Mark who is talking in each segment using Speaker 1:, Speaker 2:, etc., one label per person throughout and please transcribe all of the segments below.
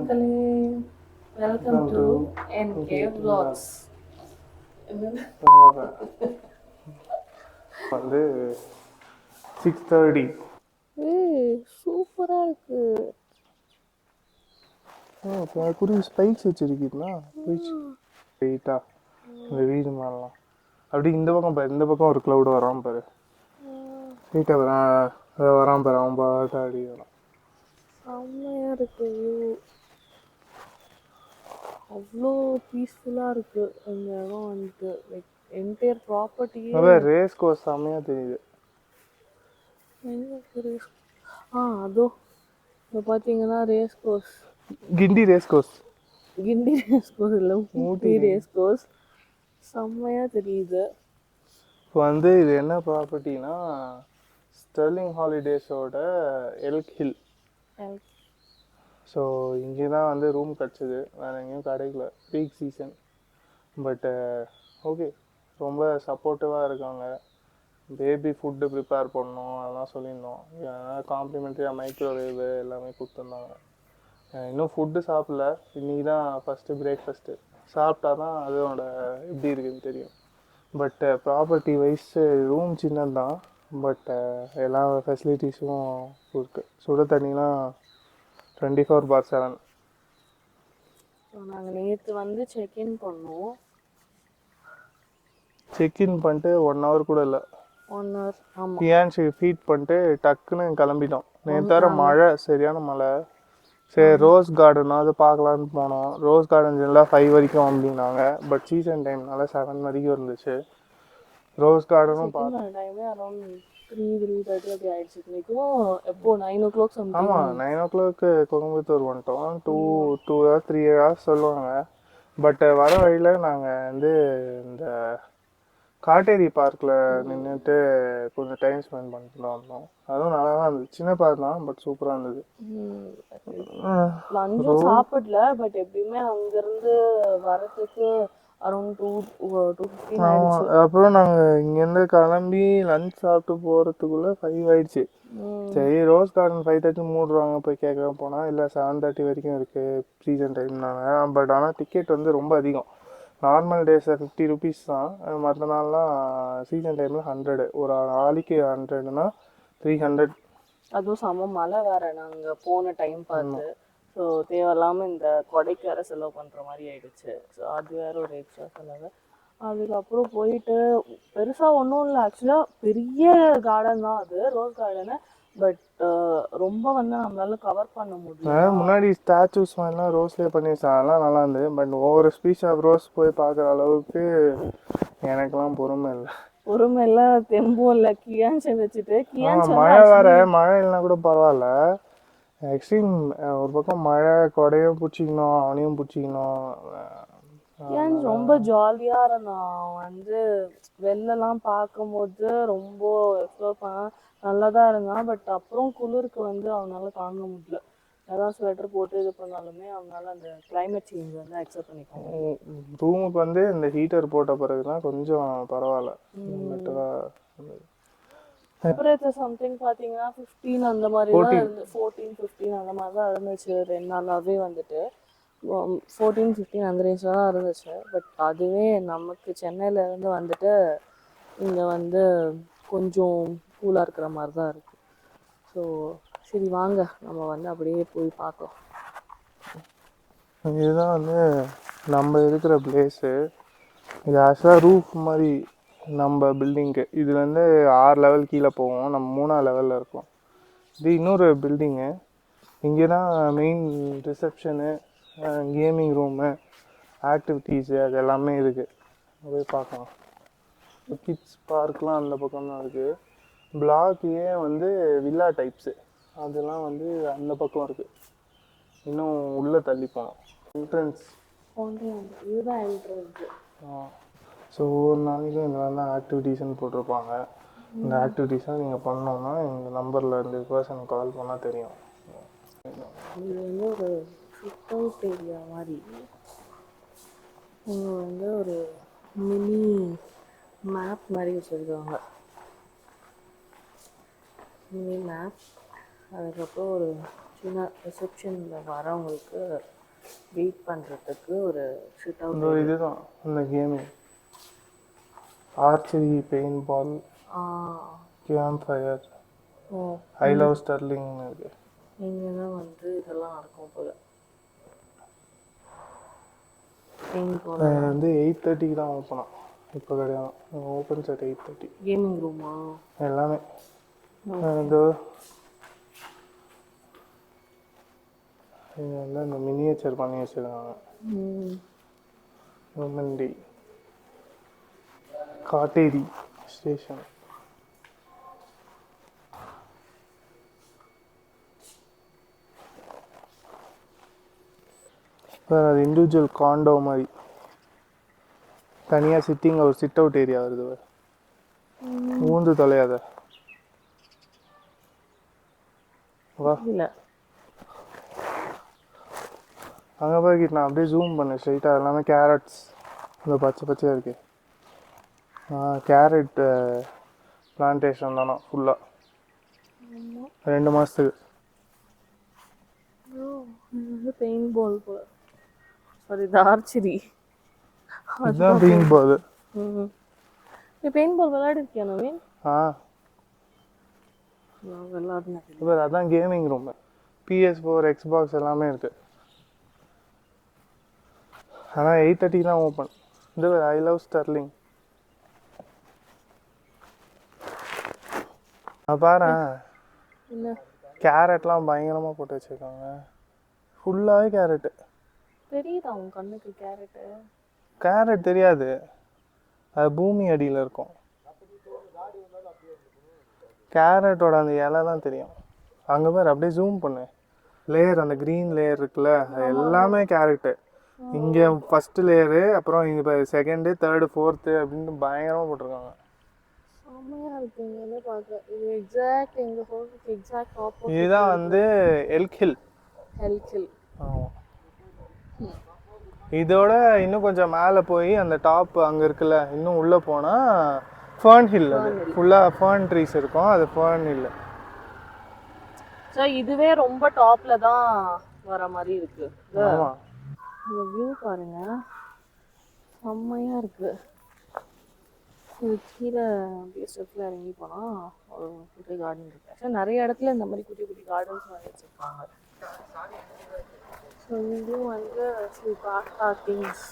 Speaker 1: மக்களே, welcome to NK Vlogs.
Speaker 2: வந்து 6:30.
Speaker 1: சூப்பரா இருக்கு.
Speaker 2: குருவி ஸ்பைக்ஸ் வச்சிருக்கீங்களா? வெயிட்டா இந்த வீடு மாதிரிலாம் அப்படி இந்த பக்கம் பாரு, இந்த பக்கம் ஒரு க்ளவுட் வராம பாரு. வெயிட்டா வராம பாரு, அவன் பாட்டு அடி வரான்.
Speaker 1: செம்மையா இருக்கு. அவ்வளோ பீஸ்ஃபுல்லாக இருக்கு இந்த இடம் வந்துட்டு. லைக் என்டையர் ப்ராப்பர்ட்டியே
Speaker 2: அதான் ரேஸ் கோர்ஸ் செம்மையா தெரியுது.
Speaker 1: அதோ இப்போ பார்த்தீங்கன்னா ரேஸ் கோர்ஸ்,
Speaker 2: கிண்டி ரேஸ் கோர்ஸ்,
Speaker 1: கிண்டி ரேஸ் கோர்ஸ் இல்லை, ஊட்டி ரேஸ் கோர்ஸ் செம்மையாக தெரியுது.
Speaker 2: இப்போ வந்து இது என்ன ப்ராப்பர்ட்டினா ஸ்டெர்லிங் ஹாலிடேஸோட எல்க் ஹில். ஸோ இங்கே தான் வந்து ரூம் கிடச்சிது, வேறு எங்கேயும் கிடைக்கல பீக் சீசன். பட்டு ஓகே, ரொம்ப சப்போர்ட்டிவாக இருக்காங்க. பேபி ஃபுட்டு ப்ரிப்பேர் பண்ணோம் அதெல்லாம் சொல்லியிருந்தோம். காம்ப்ளிமெண்ட்ரியாக மைக்ரோவேவு எல்லாமே கொடுத்துருந்தாங்க. இன்னும் ஃபுட்டு சாப்பிடல, இன்றைக்கி தான் ஃபஸ்ட்டு பிரேக்ஃபாஸ்ட்டு. சாப்பிட்டா தான் அதோட எப்படி இருக்குதுன்னு தெரியும். பட் ப்ராப்பர்ட்டி வைஸ் ரூம் சின்னது பட் எல்லா ஃபெசிலிட்டிஸும் இருக்குது. சுட தண்ணிலாம் 24/7.
Speaker 1: நாங்கள் நேற்று வந்து செக்இன் பண்ணோம்.
Speaker 2: செக்இன் பண்ணிட்டு 1 hour கூட இல்லை,
Speaker 1: 1 hour. ஆமாம்,
Speaker 2: ஏன்ச்சு ஃபீட் பண்ணிட்டு டக்குன்னு கிளம்பிட்டோம். நேற்று மழை, சரியான மழை. சரி ரோஸ் கார்டனாவது பார்க்கலான்னு போனோம். ரோஸ் கார்டன் எல்லாம் 5 வரைக்கும் அப்படின்னாங்க. பட் சீசன் டைம்னால 7 வரைக்கும் இருந்துச்சு. ரோஸ் கார்டனும்
Speaker 1: டைமே அரௌண்ட் 3:30 அப்படி ஆயிடுச்சு. எப்போ 9 o'clock சம்திங்.
Speaker 2: ஆமாம், 9 o'clock கோயம்புத்தூர் வந்துட்டோம். 2 hours 3 hours சொல்லுவாங்க. பட் வர வழியில் நாங்கள் வந்து இந்த காட்டேரி பார்க்கில் நின்றுட்டு கொஞ்சம் டைம் ஸ்பெண்ட் பண்ணிட்டு வந்தோம். அதுவும் நல்லா தான் இருந்துச்சு. சின்ன பார்க் தான், பட் சூப்பராக இருந்தது.
Speaker 1: லஞ்சும் சாப்பிடல, பட் எப்படியுமே அங்கேருந்து வரத்துக்கு அரௌண்ட் 2:15 ஆயிடுச்சு.
Speaker 2: அப்புறம் நாங்கள் இங்கேருந்து கிளம்பி லஞ்ச் சாப்பிட்டு போகிறதுக்குள்ளே 5 ஆயிடுச்சு. சரி ரோஸ் கார்டன் 5:30 மூடுறாங்க போய் கேட்க போனால், இல்லை 7:30 வரைக்கும் இருக்குது சீசன் டைம்னாங்க. பட் ஆனால் டிக்கெட் வந்து ரொம்ப அதிகம். நார்மல் டேஸில் 50 rupees தான், மற்ற நாள்லாம் சீசன் டைமில் 100. ஒரு ஆளுக்கு 100னா 300.
Speaker 1: அதுவும் செம மழை வேறு நாங்கள் போன டைம் பார்த்து. ஸோ தேவையில்லாமல் இந்த கொடைக்கு வேறு செலவு பண்ணுற மாதிரி ஆயிடுச்சு. ஸோ அது வேறு ஒரு எக்ஸ்ட்ரா செலவு. அதுக்கப்புறம் போயிட்டு பெருசாக ஒன்றும் இல்லை. ஆக்சுவலாக பெரிய கார்டன் தான் அது, ரோஸ் கார்டனு. பட் ரொம்ப வந்து நம்மளால கவர் பண்ண முடியல.
Speaker 2: முன்னாடி ஸ்டாச்சூஸ் மாதிரிலாம் ரோஸ்லேயே பண்ணியிருந்தாங்க, அதெல்லாம் நல்லா இருந்தது. பட் ஒவ்வொரு ஸ்பீச் ஆஃப் ரோஸ் போய் பார்க்குற அளவுக்கு எனக்கெல்லாம் பொறுமை
Speaker 1: இல்லை, தெம்பும் இல்லை. கியான்ஸை வச்சுட்டு
Speaker 2: மழை வேற, மழை இல்லைனா கூட பரவாயில்ல. எக்ஸ்ட்ரீம் ஒரு பக்கம் மழை, கொடையும் பிடிச்சிக்கணும், அவனையும் பிடிச்சிக்கணும்.
Speaker 1: கியான்ஸ் ரொம்ப ஜாலியாக இருந்தான். அவன் வந்து வெளிலலாம் பார்க்கும்போது ரொம்ப எக்ஸ்ப்ளோர் பண்ண நல்லா தான் இருந்தான். பட் அப்புறம் குளிருக்கு வந்து அவனால தாங்க முடியல. ஏதாவது ஸ்வெட்டர் போட்டு இது பண்ணாலுமே அவனால அந்த கிளைமேட் சேஞ்ச் வந்து அக்செப்ட் பண்ணிக்கணும்.
Speaker 2: ரூமுக்கு வந்து இந்த ஹீட்டர் போட்ட பிறகு தான் கொஞ்சம் பரவாயில்ல, பெட்டராக.
Speaker 1: டெம்பரேச்சர் சம்திங் பார்த்தீங்கன்னா 15 அந்த மாதிரி தான் இருந்து, 14-15 அந்த மாதிரி தான் இருந்துச்சு 2 நாளாகவே வந்துட்டு. 14-15 அந்த ரேஞ்சில் தான் இருந்துச்சு. பட் அதுவே நமக்கு சென்னையிலேருந்து வந்துட்டு இங்கே வந்து கொஞ்சம் கூலாக இருக்கிற மாதிரி தான் இருக்குது. ஸோ சரி வாங்க நம்ம வந்து அப்படியே போய் பார்க்கலாம்.
Speaker 2: இதுதான் வந்து நம்ம இருக்கிற பிளேஸு. இது ஆக்சுவலாக ரூஃப் மாதிரி நம்ம பில்டிங்கு. இதுலேருந்து 6 லெவல் கீழே போவோம், நம்ம 3ஆம் லெவலில் இருக்கோம். இது இன்னொரு பில்டிங்கு. இங்கே தான் main reception, gaming room, activities அது எல்லாமே இருக்குது. போய் பார்க்கலாம். கிட்ஸ் பார்க்லாம் அந்த பக்கம் தான் இருக்குது. பிளாக்லேயே வந்து வில்லா டைப்ஸு அதெல்லாம் வந்து அந்த பக்கம் இருக்குது. இன்னும் உள்ளே தள்ளி போனோம். என்ட்ரன்ஸ்
Speaker 1: இதுதான் என்ட்ரன்ஸு.
Speaker 2: ஸோ ஒவ்வொரு நாளைக்கும் இந்த மாதிரி தான் ஆக்டிவிட்டீஸ்ன்னு போட்டிருப்பாங்க. இந்த ஆக்டிவிட்டீஸாக நீங்கள் பண்ணோன்னா எங்கள் நம்பரில் 2 பர்சன் கால் பண்ணால் தெரியும்.
Speaker 1: இது வந்து ஒரு ஃபிட் அவுட் ஏரியா மாதிரி. இங்கே வந்து ஒரு மினி மேப் மாதிரி வச்சுருக்காங்க. மினி மேப், அதுக்கப்புறம் ஒரு ரிசப்ஷனில் வரவங்களுக்கு வெயிட் பண்ணுறதுக்கு ஒரு ஷிட் அவுட்.
Speaker 2: இந்த இதுதான் இந்த gaming archery, paintball, campfire,
Speaker 1: oh
Speaker 2: I love ஸ்டர்லிங்னு இருக்கு.
Speaker 1: இங்கே தான் வந்து இதெல்லாம் நடக்கும் போல். பெயிண்ட் பால்
Speaker 2: வந்து 8:30 தான் ஓப்பனாக, இப்போ கிடையாது. Opens at 8:30.
Speaker 1: கேமிங் ரூமா
Speaker 2: எல்லாமே இந்த இது வந்து இந்த மினியேச்சர் பண்ணி வச்சுருக்காங்க. உமன்டி காட்டேரி ஸ்டேஷன். அது இண்டிவிஜுவல் காண்டோ மாதிரி தனியாக சிட்டிங் ஒரு சிட் அவுட் ஏரியா வருது. ஊந்து தொலையாத வா.
Speaker 1: இல்லை
Speaker 2: அங்கே போய்கிட்டு நான் அப்படியே ஜூம் பண்ணேன் ஸ்ட்ரைட்டாக. எல்லாமே கேரட்ஸ், இந்த பச்சை பச்சையாக இருக்கு. கேரட் பிளான்டேஷன் தானா ஃபுல்லாக 2 மாதத்துக்கு.
Speaker 1: இது பெயிண்ட் பால் போல். சாரி, இது ஆர்ச்சரி.
Speaker 2: இதுதான் பெயிண்ட் பால்.
Speaker 1: நீ பெயிண்ட் பால் விளையாடிருக்கியா நவீன்? விளையாடுனேன்.
Speaker 2: இப்போ அதான் கேமிங் ரூம். PS4, Xbox எல்லாமே இருக்கு. ஆனால் 8:30 தான் ஓப்பன். இது ஐ லவ் ஸ்டர்லிங். பாரு,
Speaker 1: என்ன
Speaker 2: கேரட்லாம் பயங்கரமாக போட்டு வச்சுருக்காங்க. ஃபுல்லாகவே கேரட்டு.
Speaker 1: தெரியுதா உன் கண்ணுக்கு கேரட்டு?
Speaker 2: கேரட் தெரியாது, அது பூமி அடியில் இருக்கும். கேரட்டோட அந்த இலை தான் தெரியும். அங்கே பேர் அப்படியே ஜூம் பண்ணு. லேயர், அந்த க்ரீன் லேயர் இருக்குல்ல, அது எல்லாமே கேரட்டு. இங்கே ஃபஸ்ட்டு லேயரு, அப்புறம் இங்கே இப்போ செகண்டு, தேர்டு, ஃபோர்த்து அப்படின்னு பயங்கரமாக போட்டிருக்காங்க.
Speaker 1: செம்மையாக இருக்குங்க பார்க்க. இது எக்ஸாக்ட் எங்கள் ஹோலுக்கு எக்ஸாக்ட் ஆப்போசிட்.
Speaker 2: இதுதான் வந்து எல்க் ஹில்.
Speaker 1: Elk hill.
Speaker 2: ஆமாம். இதோட இன்னும் கொஞ்சம் மேலே போய் அந்த டாப் அங்கே இருக்குல்ல, இன்னும் உள்ளே போனால் ஃபர்ன் ஹில். அது ஃபுல்லாக ஃபர்ன் ட்ரீஸ் இருக்கும். அது ஃபர்ன் ஹில்.
Speaker 1: ஸோ இதுவே ரொம்ப டாப்பில் தான் வர மாதிரி இருக்கு.
Speaker 2: ஆமாம்.
Speaker 1: இந்த வியூ பாருங்க, செம்மையாக இருக்கு. இது கீழே அப்படியே ஸ்டெப்பில் இறங்கி போனால் ஒரு குட்டி கார்டன் இருக்கு. ஆக்சுவலாக நிறைய இடத்துல இந்த மாதிரி குட்டி குட்டி கார்டன்ஸ் மாதிரி வச்சுருப்பாங்க. ஸோ இங்கேயும் வந்து ஃபியூ கார் பார்க்கிங்ஸ்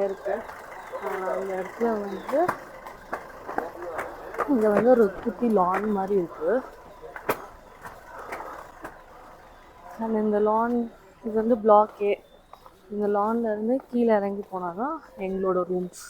Speaker 1: இருக்குது. அந்த இடத்துல வந்து இங்கே வந்து ஒரு குட்டி லான் மாதிரி இருக்குது. அண்ட் இந்த லான் இது வந்து பிளாக்கே. இந்த லான்லேருந்து கீழே இறங்கி போனால் தான் எங்களோட ரூம்ஸ்.